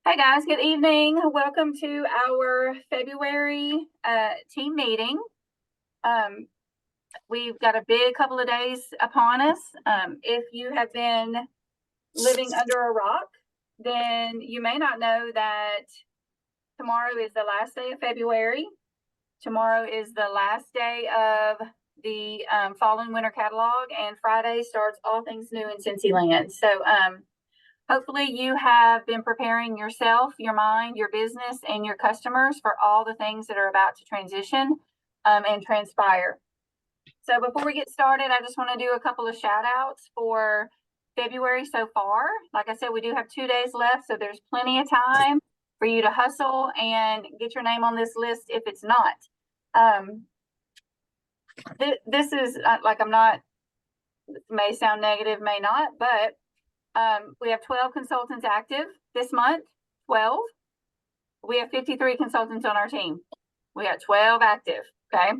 Hey guys, good evening. Welcome to our February team meeting. We've got a big couple of days upon us. If you have been living under a rock, then you may not know that tomorrow is the last day of February. Tomorrow is the last day of the fall and winter catalog, and Friday starts all things new in Cincyland. So hopefully you have been preparing yourself, your mind, your business, and your customers for all the things that are about to transition and transpire. So before we get started, I just want to do a couple of shout outs for February so far. Like I said, we do have 2 days left, so there's plenty of time for you to hustle and get your name on this list if it's not. This is like, I'm not, may sound negative, may not, but we have 12 consultants active this month. 12. We have 53 consultants on our team. We got 12 active. Okay.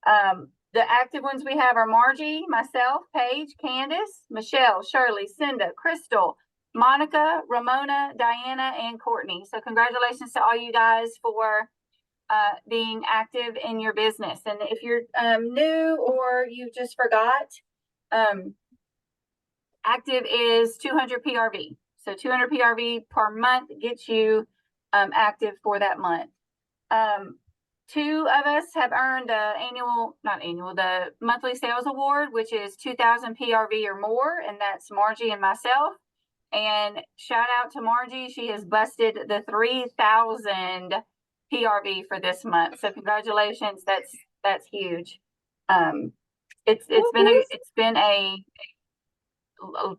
The active ones we have are Margie, myself, Paige, Candace, Michelle, Shirley, Cinda, Crystal, Monica, Ramona, Diana, and Courtney. So congratulations to all you guys for being active in your business. And if you're new or you just forgot, active is 200 PRV. So 200 PRV per month gets you active for that month. Two of us have earned the monthly sales award, which is 2,000 PRV or more, and that's Margie and myself. And shout out to Margie, she has busted the 3,000 PRV for this month. So congratulations, that's huge. It's been a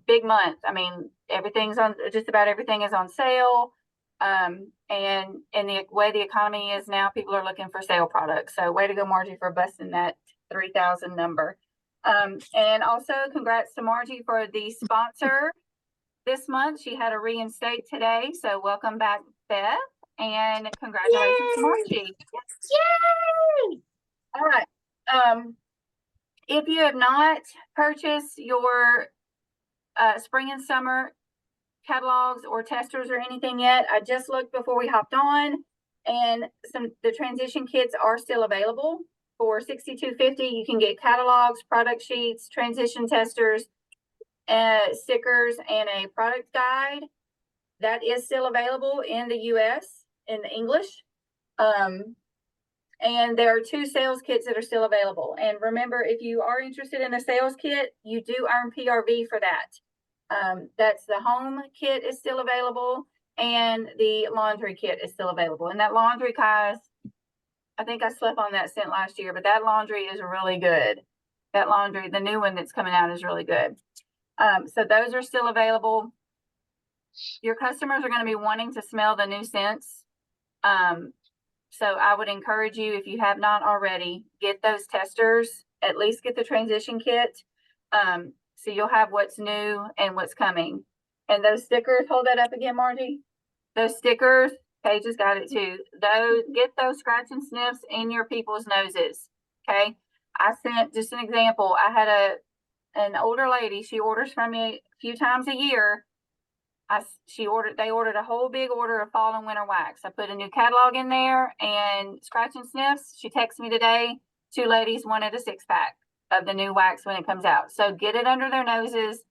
big month. I mean, just about everything is on sale. And in the way the economy is now, people are looking for sale products. So way to go, Margie, for busting that 3,000 number. And also congrats to Margie for the sponsor this month. She had a reinstate today. So welcome back, Beth, and congratulations to Margie. Yay! All right. If you have not purchased your spring and summer catalogs or testers or anything yet, I just looked before we hopped on, and the transition kits are still available for $62.50. You can get catalogs, product sheets, transition testers, stickers, and a product guide. That is still available in the US in English. And there are 2 sales kits that are still available. And remember, if you are interested in a sales kit, you do earn PRV for that. That's the home kit is still available, and the laundry kit is still available. And that laundry, guys, I think I slept on that scent last year, but that laundry is really good. That laundry, the new one that's coming out, is really good. So those are still available. Your customers are going to be wanting to smell the new scents. So I would encourage you, if you have not already, get those testers, at least get the transition kit. So you'll have what's new and what's coming. And those stickers, hold that up again, Margie. Those stickers, Paige has got it too. Get those scratch and sniffs in your people's noses. Okay. I sent just an example. I had an older lady, she orders from me a few times a year. They ordered a whole big order of fall and winter wax. I put a new catalog in there and scratch and sniffs. She texted me today. 2 ladies wanted a 6-pack of the new wax when it comes out. So get it under their noses.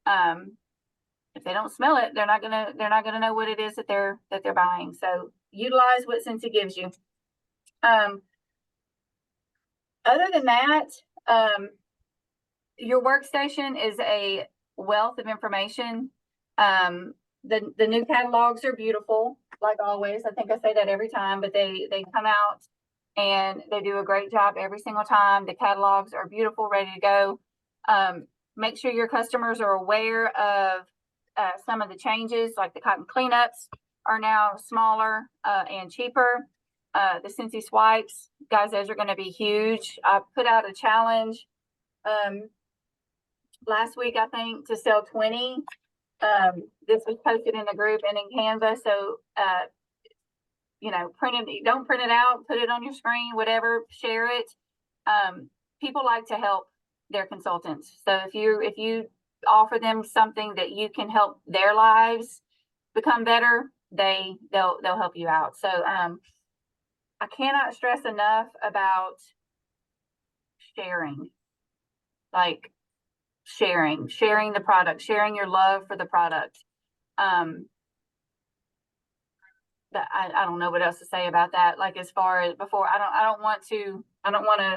If they don't smell it, they're not gonna know what it is that they're buying. So utilize what Scentsy gives you. Other than that, your workstation is a wealth of information. The new catalogs are beautiful, like always. I think I say that every time, but they come out and they do a great job every single time. The catalogs are beautiful, ready to go. Make sure your customers are aware of some of the changes, like the cotton cleanups are now smaller and cheaper. The Scentsy swipes, guys, those are going to be huge. I put out a challenge last week, I think, to sell 20. This was posted in the group and in Canva. So, don't print it out, put it on your screen, whatever, share it. People like to help their consultants. So if you offer them something that you can help their lives become better, they'll help you out. So, I cannot stress enough about sharing, like sharing the product, sharing your love for the product. That I don't know what else to say about that. Like, as far as before, I don't want to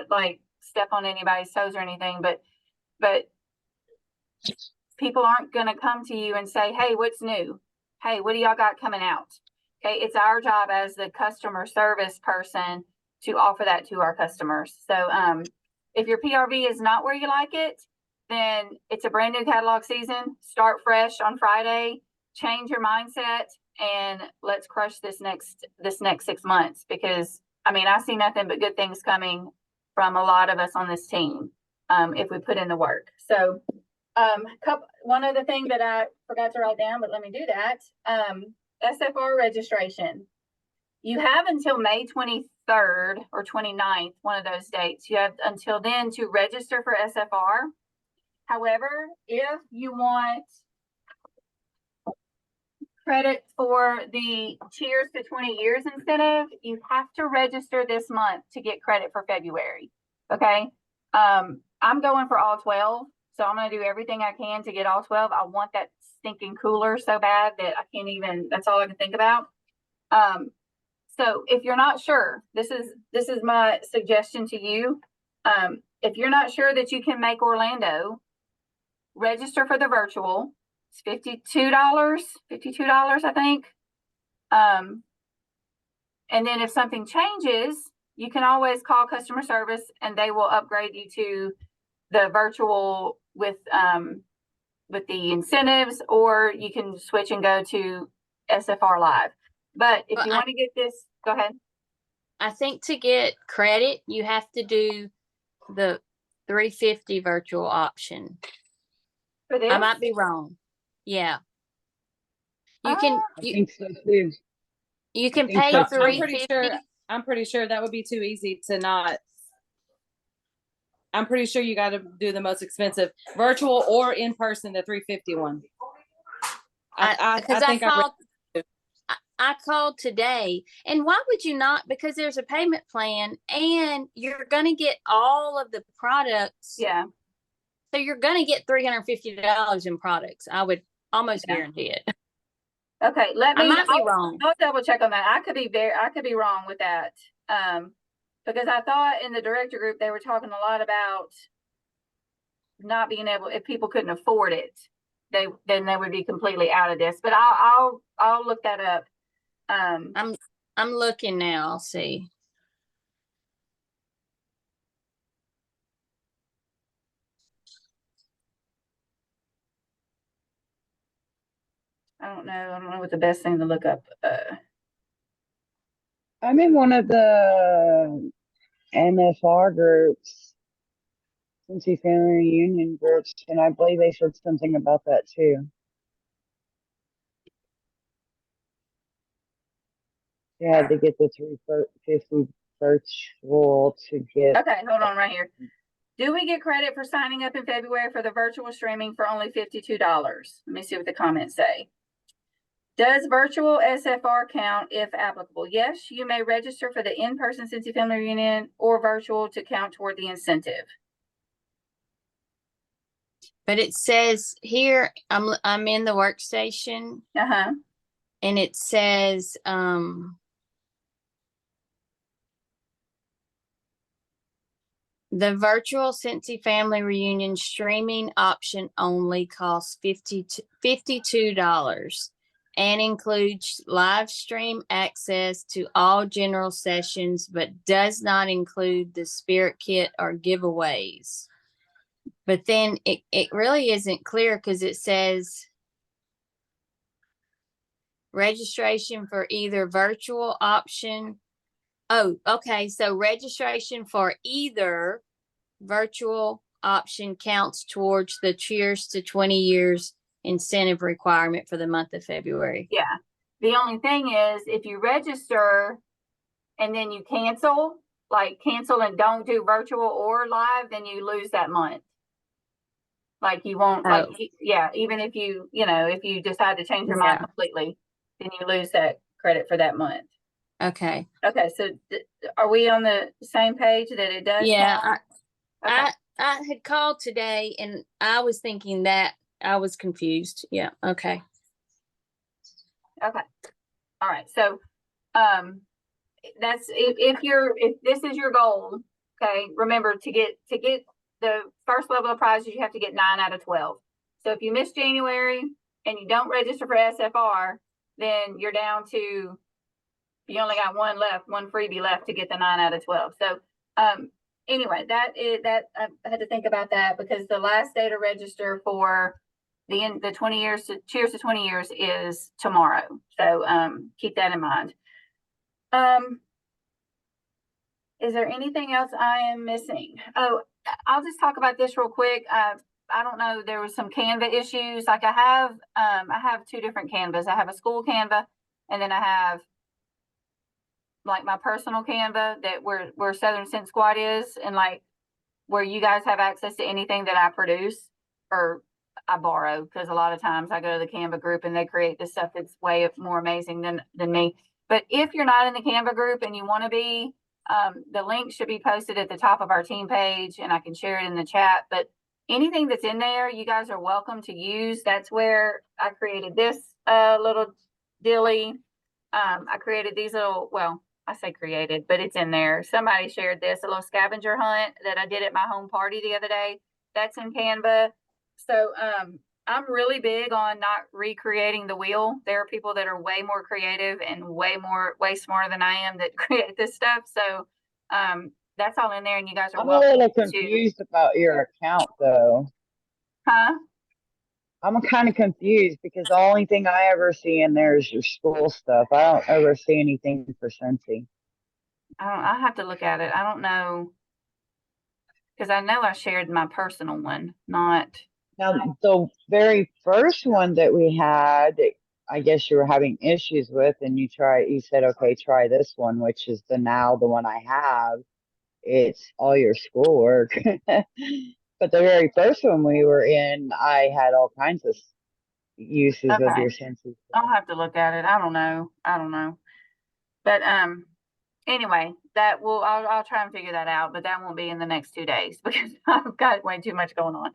like step on anybody's toes or anything, but people aren't going to come to you and say, hey, what's new? Hey, what do y'all got coming out? Okay. It's our job as the customer service person to offer that to our customers. So, if your PRV is not where you like it, then it's a brand new catalog season. Start fresh on Friday, change your mindset, and let's crush this next 6 months, because I mean, I see nothing but good things coming from a lot of us on this team, if we put in the work. So, one other thing that I forgot to write down, but let me do that. SFR registration. You have until May 23rd or 29th, one of those dates. You have until then to register for SFR. However, if you want credit for the Cheers to 20 Years incentive, you have to register this month to get credit for February. Okay. I'm going for all 12. So I'm going to do everything I can to get all 12. I want that stinking cooler so bad that I can't even, that's all I can think about. So if you're not sure, this is my suggestion to you. If you're not sure that you can make Orlando, register for the virtual. It's $52, I think. And then if something changes, you can always call customer service and they will upgrade you to the virtual with the incentives, or you can switch and go to SFR Live. But if you want to get this, go ahead. I think to get credit, you have to do the 350 virtual option. For this? I might be wrong. Yeah. You can I think so too. you can think pay so, too. I'm pretty sure that would be too easy to not. I'm pretty sure you got to do the most expensive virtual or in person, the 350 one. I think I called today, and why would you not? Because there's a payment plan and you're going to get all of the products. Yeah. So you're going to get $350 in products. I would almost guarantee it. Okay. I might be wrong. I'll double check on that. I could be wrong with that. Because I thought in the director group, they were talking a lot about not being able, if people couldn't afford it, then they would be completely out of this, but I'll look that up. I'm looking now. I'll see. I don't know what the best thing to look up. I'm in one of the MFR groups, Cincy Family Reunion groups, and I believe they said something about that too. You had to get the 350 virtual to get. Okay, hold on right here. Do we get credit for signing up in February for the virtual streaming for only $52? Let me see what the comments say. Does virtual SFR count if applicable? Yes, you may register for the in-person Cincy Family Reunion or virtual to count toward the incentive. But it says here, I'm in the workstation, Uh-huh. and it says the virtual Cincy Family Reunion streaming option only costs $52 and includes live stream access to all general sessions, but does not include the spirit kit or giveaways. But then it really isn't clear, because it says registration for either virtual option. Oh, okay. So registration for either virtual option counts towards the Cheers to 20 Years incentive requirement for the month of February. Yeah. The only thing is, if you register and then you cancel and don't do virtual or live, then you lose that month. Like you won't, Oh. yeah, even if you decide to change your mind completely. then you lose that credit for that month. Okay. Okay, so are we on the same page that it does Yeah, count? Okay. I had called today and I was thinking that I was confused. Yeah, okay. Okay. All right. So, that's if this is your goal, okay, remember to get the first level of prizes, you have to get 9 out of 12. So if you miss January and you don't register for SFR, then you're down to, you only got one freebie left to get the 9 out of 12. So, anyway, that I had to think about that because the last day to register for the 20 years to Cheers to 20 years is tomorrow. So keep that in mind. Is there anything else I am missing? Oh, I'll just talk about this real quick. I don't know, there was some Canva issues. Like I have 2 different Canvas. I have a school Canva and then I have like my personal Canva that where Southern Sense Squad is, and like where you guys have access to anything that I produce or I borrow, because a lot of times I go to the Canva group and they create this stuff that's way more amazing than me. But if you're not in the Canva group and you want to be, the link should be posted at the top of our team page and I can share it in the chat. But anything that's in there, you guys are welcome to use. That's where I created this little dilly. I created these little, well, I say created, but it's in there. Somebody shared this, a little scavenger hunt that I did at my home party the other day. That's in Canva. So I'm really big on not recreating the wheel. There are people that are way more creative and way smarter than I am that create this stuff. So that's all in there, and you guys are I'm a welcome little to. confused about your account though. Huh? I'm kind of confused because the only thing I ever see in there is your school stuff. I don't ever see anything for Scentsy. I'll have to look at it. I don't know, because I know I shared my personal one, not. Now, the very first one that we had, I guess you were having issues with, and you said, okay, try this one, which is the one I have. It's all your schoolwork. But the very first one we were in, I had all kinds of uses of Okay. your Scentsy. I'll have to look at it. I don't know. But anyway, I'll try and figure that out, but that won't be in the next 2 days because I've got way too much going on.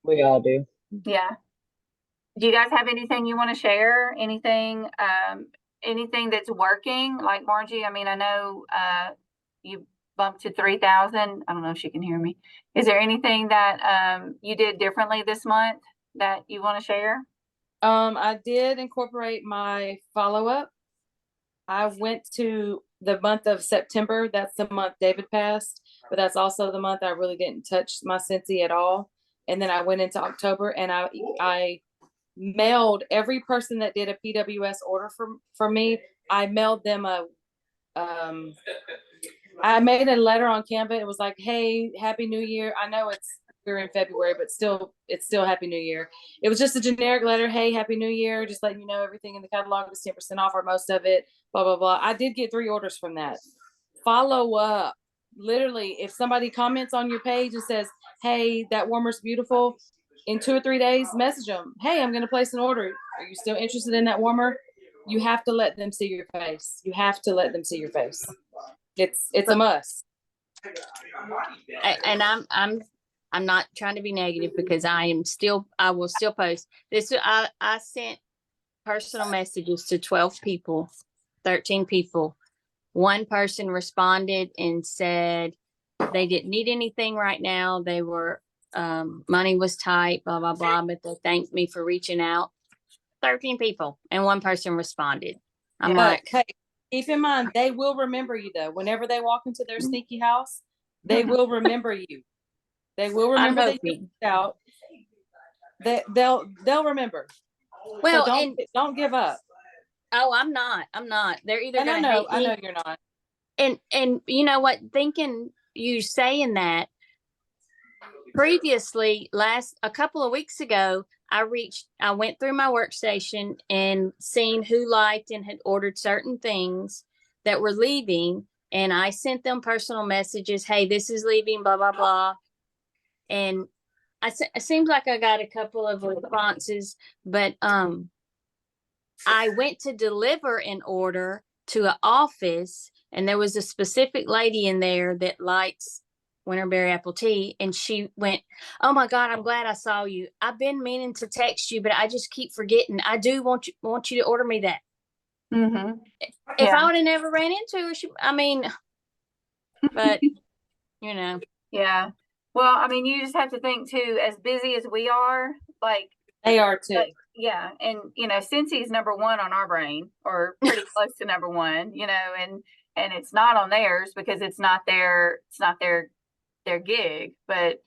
We all do. Yeah. Do you guys have anything you want to share? Anything that's working? Like Margie, I mean, I know you bumped to 3,000. I don't know if she can hear me. Is there anything that you did differently this month that you want to share? I did incorporate my follow-up. I went to the month of September. That's the month David passed, but that's also the month I really didn't touch my Scentsy at all. And then I went into October and I mailed every person that did a PWS order from me. I mailed them I made a letter on Canva. It was like, hey, Happy New Year. I know we're in February, but it's still Happy New Year. It was just a generic letter. Hey, Happy New Year. Just letting you know everything in the catalog is 10% off or most of it, blah, blah, blah. I did get 3 orders from that. Follow up. Literally, if somebody comments on your page and says, hey, that warmer's beautiful, in 2 or 3 days, message them. Hey, I'm going to place an order. Are you still interested in that warmer? You have to let them see your face. You have to let them see your face. It's a must. And I'm not trying to be negative because I will still post this. I sent personal messages to 12 people, 13 people. One person responded and said they didn't need anything right now. They were, money was tight, blah, blah, blah, but they thanked me for reaching out. 13 people. And one person responded. I'm like, hey, keep in mind, they will remember you though. Whenever they walk into their sneaky house, they will remember you. They will remember that you reached out. They'll remember. Well, so don't give up. Oh, I'm not. They're either And going to hate me. I know you're not. And you know what? Thinking you saying that previously, a couple of weeks ago, I went through my workstation and seen who liked and had ordered certain things that were leaving. And I sent them personal messages. Hey, this is leaving, blah, blah, blah. And it seems like I got a couple of responses, but, I went to deliver an order to an office, and there was a specific lady in there that likes winterberry apple tea, and she went, "Oh my God, I'm glad I saw you. I've been meaning to text you, but I just keep forgetting. I do want you to order me that." Mm-hmm. If Yeah. I would have never ran into her, I mean, but you know, Yeah. Well, I mean, you just have to think too, as busy as we are, like, They are too. yeah. And, Cincy's number one on our brain, or pretty close to number one, and it's not on theirs because it's not their gig, but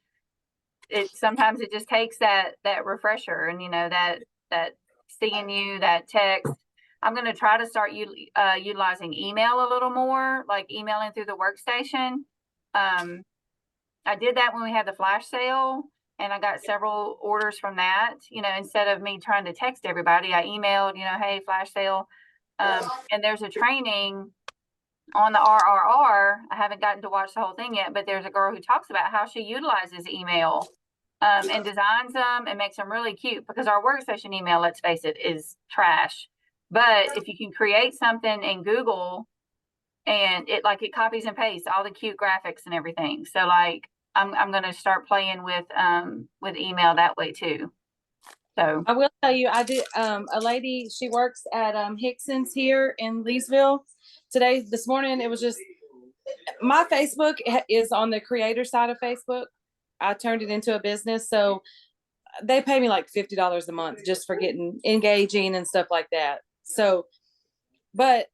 sometimes it just takes that refresher, and, that seeing you, that text. I'm going to try to start utilizing email a little more, like emailing through the workstation. I did that when we had the flash sale, and I got several orders from that. Instead of me trying to text everybody, I emailed, hey, flash sale. And there's a training on the RRR. I haven't gotten to watch the whole thing yet, but there's a girl who talks about how she utilizes email and designs them and makes them really cute, because our workstation email, let's face it, is trash. But if you can create something in Google, and it copies and pastes all the cute graphics and everything. So like I'm going to start playing with email that way too. So I will tell you, I did, a lady, she works at, Hickson's here in Leesville. This morning, it was just, my Facebook is on the creator side of Facebook. I turned it into a business. So they pay me like $50 a month just for getting engaging and stuff like that. So, but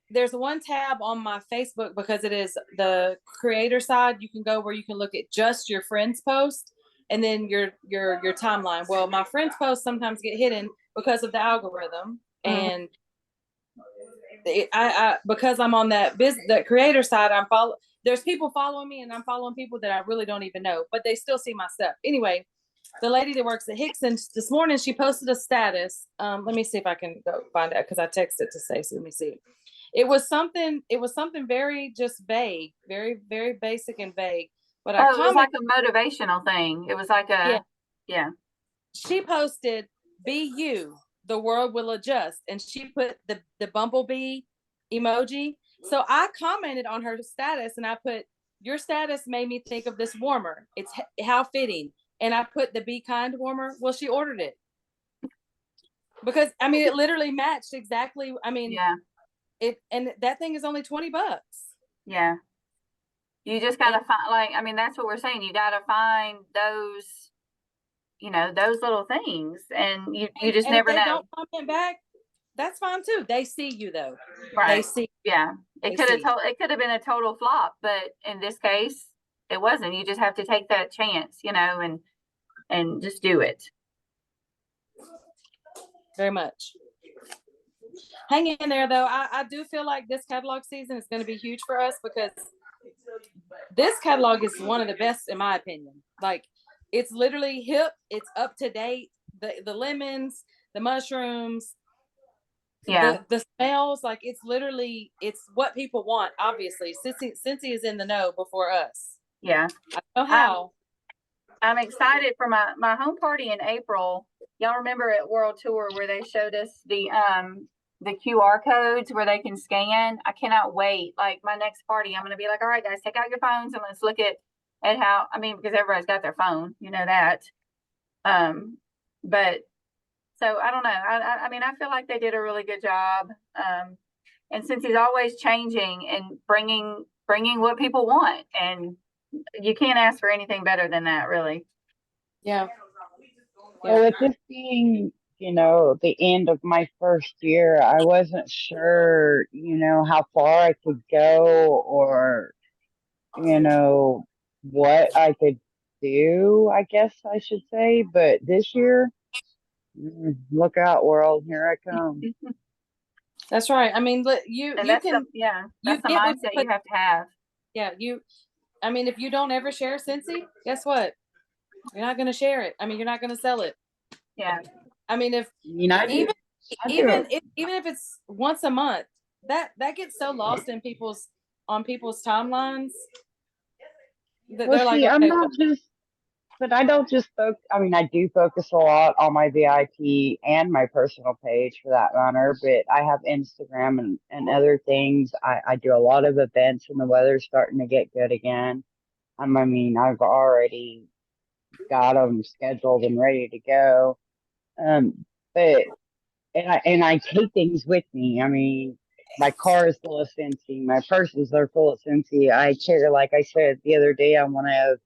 there's one tab on my Facebook, because it is the creator side. You can go where you can look at just your friends' post and then your timeline. Well, my friends' posts sometimes get hidden because of the algorithm, and I because I'm on that creator side, there's people following me, and I'm following people that I really don't even know, but they still see my stuff. Anyway, the lady that works at Hickson's this morning, she posted a status. Let me see if I can go find it, because I texted to say, so let me see. It was something very just vague, very, very basic and vague. But it was like a motivational thing. It was like yeah. She posted, "Be you, the world will adjust," and she put the bumblebee emoji. So I commented on her status, and I put, "Your status made me think of this warmer. It's how fitting." And I put the Be Kind warmer. Well, she ordered it, because I mean, it literally matched exactly. I mean, yeah. And that thing is only $20. Yeah. You just got to find, that's what we're saying. You got to find those, those little things, and you just and never if they know. don't comment back, that's fine too. They see you though. Right. They see. Yeah. It could have been a total flop, but in this case, it wasn't. You just have to take that chance, and just do it. Very much. Hang in there though. I do feel like this catalog season is going to be huge for us, because this catalog is one of the best in my opinion. Like, it's literally hip, it's up to date. The lemons, the mushrooms, Yeah. the smells, like it's what people want. Obviously, Cincy is in the know before us. Yeah. I don't know how. I'm excited for my home party in April. Y'all remember at World Tour where they showed us the QR codes where they can scan? I cannot wait. Like, my next party, I'm going to be like, all right, guys, take out your phones and let's look at how, because everybody's got their phone, that. But so I don't know. I feel like they did a really good job. And since he's always changing and bringing what people want, and you can't ask for anything better than that, really. Yeah. Well, with this being, the end of my first year, I wasn't sure, how far I could go, or, what I could do, I guess I should say. But this year, look out, world, here I come. That's right. I mean, that's the mindset you have to have. Yeah, if you don't ever share Cincy, guess what? You're not going to share it. You're not going to sell it. Yeah. If even if it's once a month, that gets so lost in people's timelines. Well, see, but I don't just focus, I mean, I do focus a lot on my VIP and my personal page for that matter, but I have Instagram and other things. I do a lot of events and the weather's starting to get good again. I mean, I've already got them scheduled and ready to go. But and I take things with me. I mean, my car is full of Scentsy. My purses are full of Scentsy. I carry, like I said the other day on one of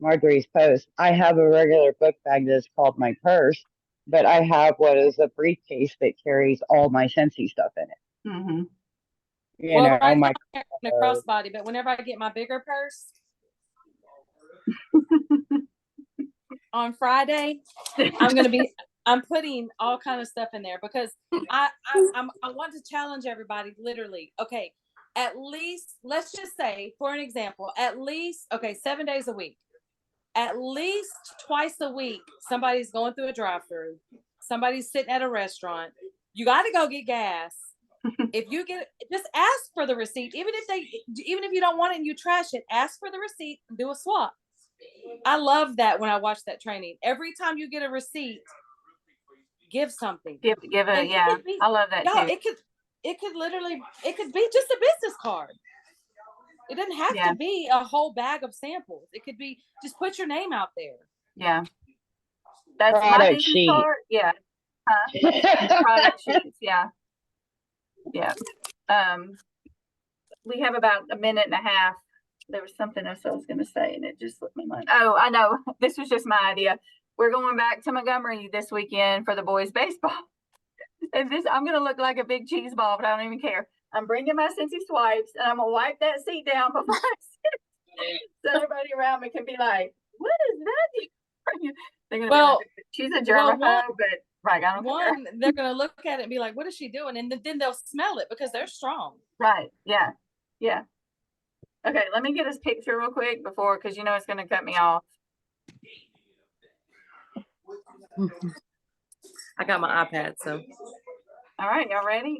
Marjorie's posts, I have a regular book bag that's called my purse, but I have what is a briefcase that carries all my Scentsy stuff in it. Mm-hmm. You Well, know, right my now I'm in a crossbody, but whenever I get my bigger purse on Friday, I'm putting all kind of stuff in there because I want to challenge everybody literally. Okay, at least let's just say, for an example, at least 7 days a week. At least twice a week, somebody's going through a drive-through, somebody's sitting at a restaurant. You got to go get gas. If you just ask for the receipt, even if you don't want it and you trash it, ask for the receipt and do a swap. I love that when I watch that training. Every time you get a receipt, give something. Give it, And yeah. could be, I love that y'all, too. it could literally, it could be just a business card. It doesn't have Yeah. to be a whole bag of samples. It could be just put your name out there. Yeah. That's my product business sheet. card. Yeah. Product sheets. Yeah. Yeah. We have about a minute and a half. There was something else I was going to say and it just slipped my mind. Oh, I know. This was just my idea. We're going back to Montgomery this weekend for the boys baseball. And I'm going to look like a big cheese ball, but I don't even care. I'm bringing my Scentsy swipes and I'm going to wipe that seat down before I sit. So everybody around me can be like, what is that? They're going to be like, she's a germaphobe, but right, I don't care. They're going to look at it and be like, what is she doing? And then they'll smell it because they're strong. Right. Yeah. Yeah. Okay. Let me get his picture real quick because you know it's going to cut me off. I got my iPad, so. All right. Y'all ready?